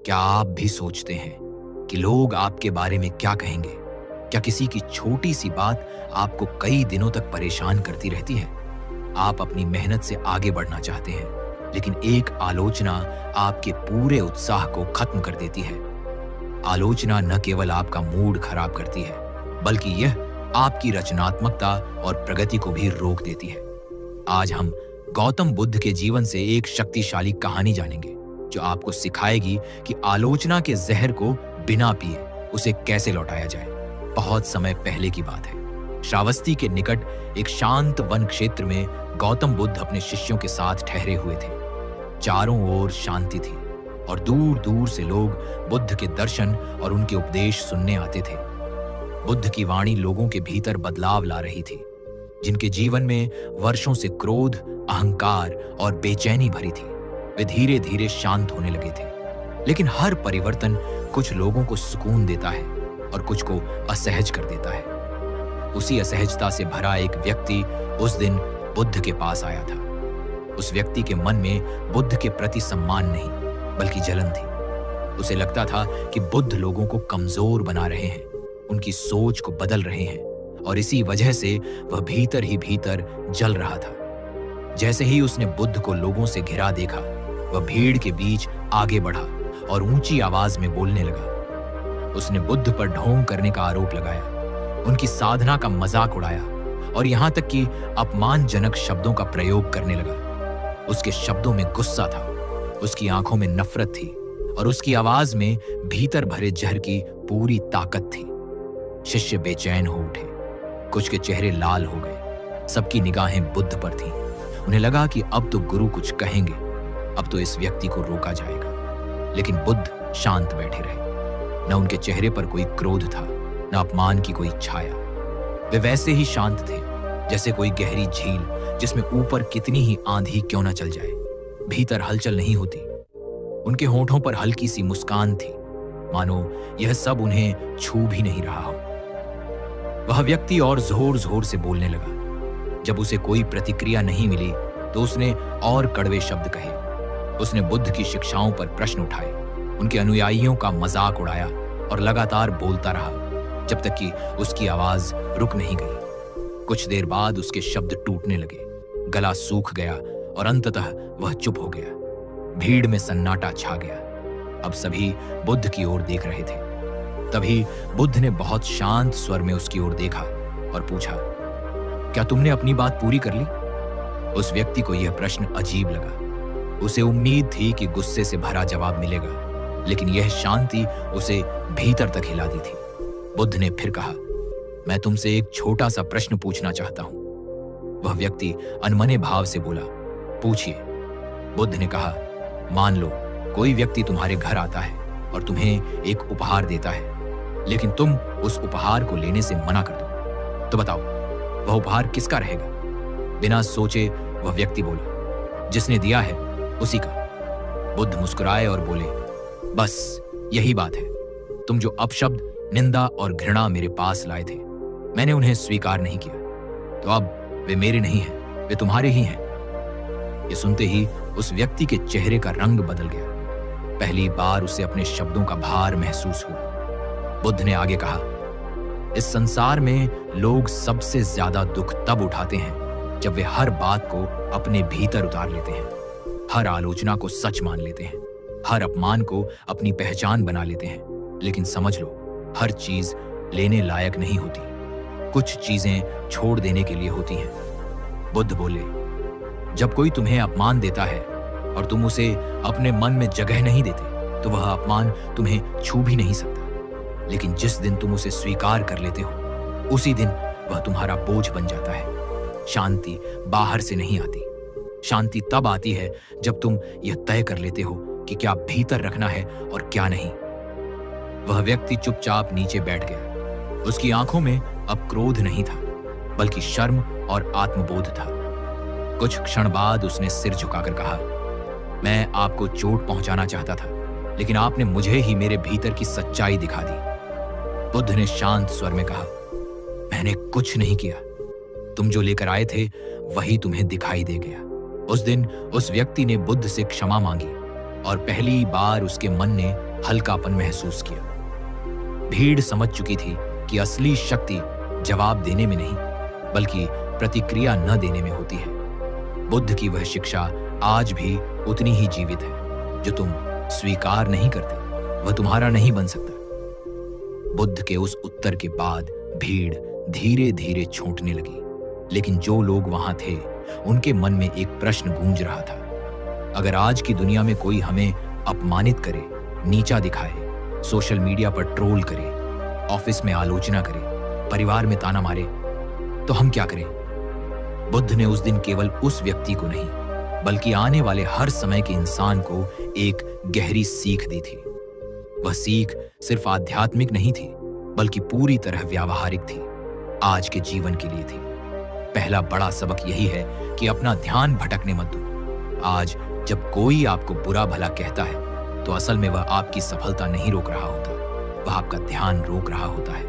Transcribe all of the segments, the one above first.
क्या आप भी सोचते हैं कि लोग आपके बारे में क्या कहेंगे? क्या किसी की छोटी सी बात आपको कई दिनों तक परेशान करती रहती है? आप अपनी मेहनत से आगे बढ़ना चाहते हैं, लेकिन एक आलोचना आपके पूरे उत्साह को खत्म कर देती है। आलोचना न केवल आपका मूड खराब करती है, बल्कि यह आपकी रचनात्मकता और प्रगति को भी रोक देती है। आज हम गौतम बुद्ध के जीवन से एक शक्तिशाली कहानी जानेंगे, जो आपको सिखाएगी कि आलोचना के जहर को बिना पिए उसे कैसे लौटाया जाए। बहुत समय पहले की बात है। श्रावस्ती के निकट एक शांत वन क्षेत्र में गौतम बुद्ध अपने शिष्यों के साथ ठहरे हुए थे। चारों ओर शांति थी और दूर दूर से लोग बुद्ध के दर्शन और उनके उपदेश सुनने आते थे। बुद्ध की वाणी लोगों के भीतर बदलाव ला रही थी, जिनके जीवन में वर्षों से क्रोध, अहंकार और बेचैनी भरी थी। वे धीरे धीरे शांत होने लगे थे। लेकिन हर परिवर्तन कुछ लोगों को सुकून देता है और कुछ को असहज कर देता है। उसी असहजता से भरा एक व्यक्ति उस दिन बुद्ध के पास आया था। उस व्यक्ति के मन में बुद्ध के प्रति सम्मान नहीं, बल्कि जलन थी। उसे लगता था कि बुद्ध लोगों को कमजोर बना रहे हैं, उनकी सोच को बदल रहे हैं, और इसी वजह से वह भीतर ही भीतर जल रहा था। जैसे ही उसने बुद्ध को लोगों से घिरा देखा, वह भीड़ के बीच आगे बढ़ा और ऊंची आवाज में बोलने लगा। उसने बुद्ध पर ढोंग करने का आरोप लगाया, उनकी साधना का मजाक उड़ाया और यहां तक कि अपमानजनक शब्दों का प्रयोग करने लगा। उसके शब्दों में गुस्सा था, उसकी आंखों में नफरत थी और उसकी आवाज में भीतर भरे जहर की पूरी ताकत थी। शिष्य बेचैन हो उठे, कुछ के चेहरे लाल हो गए, सबकी निगाहें बुद्ध पर थीं। उन्हें लगा कि अब तो गुरु कुछ कहेंगे, अब तो इस व्यक्ति को रोका जाएगा। लेकिन बुद्ध शांत बैठे रहे। न उनके चेहरे पर कोई क्रोध था, न अपमान की कोई छाया। वे वैसे ही शांत थे जैसे कोई गहरी झील जिसमें ऊपर कितनी ही आंधी क्यों न चल जाए, भीतर हलचल नहीं होती। उनके होंठों पर हल्की सी मुस्कान थी, मानो यह सब उन्हें छू भी नहीं रहा हो। वह व्यक्ति और जोर जोर से बोलने लगा। जब उसे कोई प्रतिक्रिया नहीं मिली तो उसने और कड़वे शब्द कहे। उसने बुद्ध की शिक्षाओं पर प्रश्न उठाए, उनके अनुयायियों का मजाक उड़ाया और लगातार बोलता रहा जब तक कि उसकी आवाज रुक नहीं गई। कुछ देर बाद उसके शब्द टूटने लगे, गला सूख गया और अंततः वह चुप हो गया। भीड़ में सन्नाटा छा गया। अब सभी बुद्ध की ओर देख रहे थे। तभी बुद्ध ने बहुत शांत स्वर में उसकी ओर देखा और पूछा, क्या तुमने अपनी बात पूरी कर ली? उस व्यक्ति को यह प्रश्न अजीब लगा। उसे उम्मीद थी कि गुस्से से भरा जवाब मिलेगा, लेकिन यह शांति उसे भीतर तक हिला दी थी। बुद्ध ने फिर कहा, मैं तुमसे एक छोटा सा प्रश्न पूछना चाहता हूं। वह व्यक्ति अनमने भाव से बोला, पूछिए। बुद्ध ने कहा, मान लो कोई व्यक्ति तुम्हारे घर आता है और तुम्हें एक उपहार देता है, लेकिन तुम उस उपहार को लेने से मना कर दो, तो बताओ वह उपहार किसका रहेगा? बिना सोचे वह व्यक्ति बोला, जिसने दिया है उसी का। बुद्ध मुस्कुराए और बोले, बस यही बात है। तुम जो अपशब्द, निंदा और घृणा मेरे पास लाए थे, मैंने उन्हें स्वीकार नहीं किया, तो अब वे मेरे नहीं हैं, वे तुम्हारे ही हैं। ये सुनते ही उस व्यक्ति के चेहरे का रंग बदल गया। पहली बार उसे अपने शब्दों का भार महसूस हुआ। बुद्ध ने आगे कहा, इस संसार में लोग सबसे ज्यादा दुख तब उठाते हैं जब वे हर बात को अपने भीतर उतार लेते हैं, हर आलोचना को सच मान लेते हैं, हर अपमान को अपनी पहचान बना लेते हैं। लेकिन समझ लो, हर चीज लेने लायक नहीं होती, कुछ चीजें छोड़ देने के लिए होती हैं। बुद्ध बोले, जब कोई तुम्हें अपमान देता है और तुम उसे अपने मन में जगह नहीं देते, तो वह अपमान तुम्हें छू भी नहीं सकता। लेकिन जिस दिन तुम उसे स्वीकार कर लेते हो, उसी दिन वह तुम्हारा बोझ बन जाता है। शांति बाहर से नहीं आती, शांति तब आती है जब तुम यह तय कर लेते हो कि क्या भीतर रखना है और क्या नहीं। वह व्यक्ति चुपचाप नीचे बैठ गया। उसकी आंखों में अब क्रोध नहीं था, बल्कि शर्म और आत्मबोध था। कुछ क्षण बाद उसने सिर झुकाकर कहा, मैं आपको चोट पहुंचाना चाहता था, लेकिन आपने मुझे ही मेरे भीतर की सच्चाई दिखा दी। बुद्ध ने शांत स्वर में कहा, मैंने कुछ नहीं किया, तुम जो लेकर आए थे वही तुम्हें दिखाई दे गया। उस दिन उस व्यक्ति ने बुद्ध से क्षमा मांगी और पहली बार उसके मन ने हल्कापन महसूस किया। भीड़ समझ चुकी थी कि असली शक्ति जवाब देने में नहीं, बल्कि प्रतिक्रिया न देने में होती है। बुद्ध की वह शिक्षा आज भी उतनी ही जीवित है। जो तुम स्वीकार नहीं करते, वह तुम्हारा नहीं बन सकता। बुद्ध के उस उत्तर के बाद भीड़ धीरे धीरे छूटने लगी, लेकिन जो लोग वहां थे उनके मन में एक प्रश्न गूंज रहा था। अगर आज की दुनिया में कोई हमें अपमानित करे, नीचा दिखाए, सोशल मीडिया पर ट्रोल करे, ऑफिस में आलोचना करे, परिवार में ताना मारे, तो हम क्या करें? बुद्ध ने उस दिन केवल उस व्यक्ति को नहीं, बल्कि आने वाले हर समय के इंसान को एक गहरी सीख दी थी। वह सीख सिर्फ आध्यात्मिक नहीं थी, बल्कि पूरी तरह व्यावहारिक थी, आज के जीवन के लिए थी। पहला बड़ा सबक यही है कि अपना ध्यान भटकने मत दो। आज जब कोई आपको बुरा भला कहता है, तो असल में वह आपकी सफलता नहीं रोक रहा होता, वह आपका ध्यान रोक रहा होता है।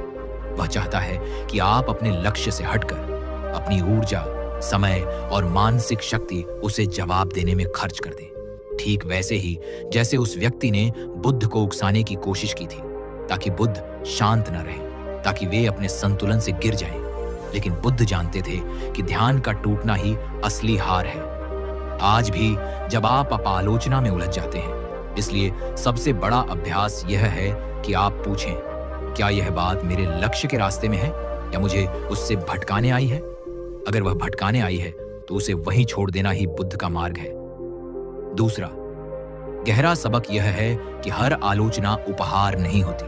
वह चाहता है कि आप अपने लक्ष्य से हटकर अपनी ऊर्जा, समय और मानसिक शक्ति उसे जवाब देने में खर्च कर दें। ठीक वैसे ही जैसे उस व्यक्ति ने बुद्ध को उकसाने की कोशिश की थी, ताकि बुद्ध शांत न रहे, ताकि वे अपने संतुलन से गिर जाएं। लेकिन बुद्ध जानते थे कि ध्यान का टूटना ही असली हार है। आज भी जब आप आलोचना में उलझ जाते हैं, इसलिए सबसे बड़ा अभ्यास यह है कि आप पूछें, क्या यह बात मेरे लक्ष्य के रास्ते में है या मुझे उससे भटकाने आई है? अगर वह भटकाने आई है, तो उसे वहीं छोड़ देना ही बुद्ध का मार्ग है। दूसरा गहरा सबक यह है कि हर आलोचना उपहार नहीं होती।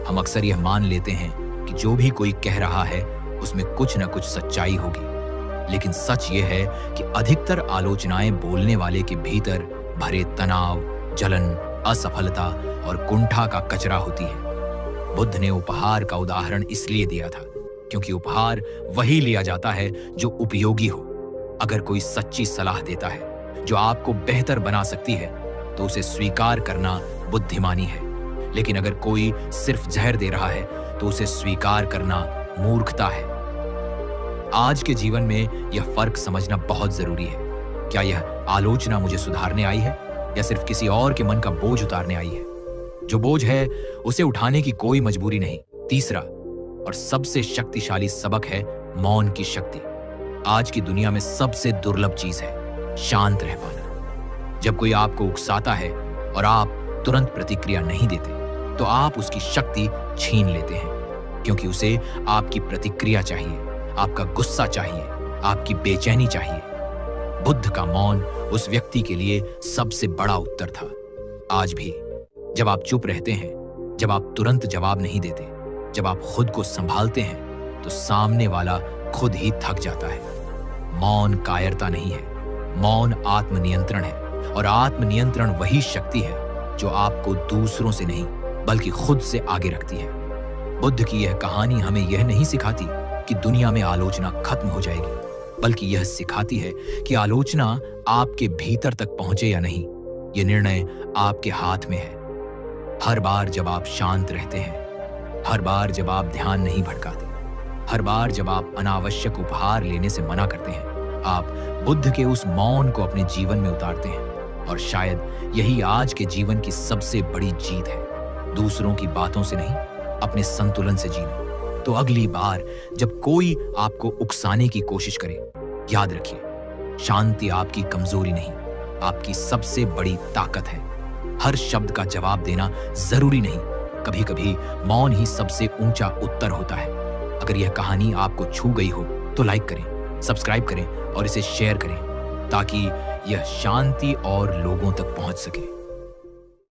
हम अक्सर यह मान लेते हैं कि जो भी कोई कह रहा है उसमें कुछ न कुछ सच्चाई होगी, लेकिन सच यह है कि अधिकतर आलोचनाएं बोलने वाले के भीतर भरे तनाव, जलन, असफलता और कुंठा का कचरा होती है। बुद्ध ने उपहार का उदाहरण इसलिए दिया था क्योंकि उपहार वही लिया जाता है जो उपयोगी हो। अगर कोई सच्ची सलाह देता है जो आपको बेहतर बना सकती है, तो उसे स्वीकार करना बुद्धिमानी है। लेकिन अगर कोई सिर्फ जहर दे रहा है, तो उसे स्वीकार करना मूर्खता है। आज के जीवन में यह फर्क समझना बहुत जरूरी है। क्या यह आलोचना मुझे सुधारने आई है या सिर्फ किसी और के मन का बोझ उतारने आई है? जो बोझ है उसे उठाने की कोई मजबूरी नहीं। तीसरा और सबसे शक्तिशाली सबक है मौन की शक्ति। आज की दुनिया में सबसे दुर्लभ चीज है शांत रह पाना। जब कोई आपको उकसाता है और आप तुरंत प्रतिक्रिया नहीं देते, तो आप उसकी शक्ति छीन लेते हैं, क्योंकि उसे आपकी प्रतिक्रिया चाहिए, आपका गुस्सा चाहिए, आपकी बेचैनी चाहिए। बुद्ध का मौन उस व्यक्ति के लिए सबसे बड़ा उत्तर था। आज भी जब आप चुप रहते हैं, जब आप तुरंत जवाब नहीं देते, जब आप खुद को संभालते हैं, तो सामने वाला खुद ही थक जाता है। मौन कायरता नहीं है, मौन आत्मनियंत्रण है, और आत्मनियंत्रण वही शक्ति है जो आपको दूसरों से नहीं बल्कि खुद से आगे रखती है। बुद्ध की यह कहानी हमें यह नहीं सिखाती कि दुनिया में आलोचना खत्म हो जाएगी, बल्कि यह सिखाती है कि आलोचना आपके भीतर तक पहुंचे या नहीं, यह निर्णय आपके हाथ में है। हर बार जब आप शांत रहते हैं, हर बार जब आप ध्यान नहीं भटकाते, हर बार जब आप अनावश्यक उपहार लेने से मना करते हैं, आप बुद्ध के उस मौन को अपने जीवन में उतारते हैं। और शायद यही आज के जीवन की सबसे बड़ी जीत है, दूसरों की बातों से नहीं, अपने संतुलन से जीना। तो अगली बार जब कोई आपको उकसाने की कोशिश करे, याद रखिए, शांति आपकी कमजोरी नहीं, आपकी सबसे बड़ी ताकत है। हर शब्द का जवाब देना जरूरी नहीं, कभी कभी मौन ही सबसे ऊंचा उत्तर होता है। अगर यह कहानी आपको छू गई हो तो लाइक करें, सब्सक्राइब करें और इसे शेयर करें, ताकि यह शांति और लोगों तक पहुंच सके।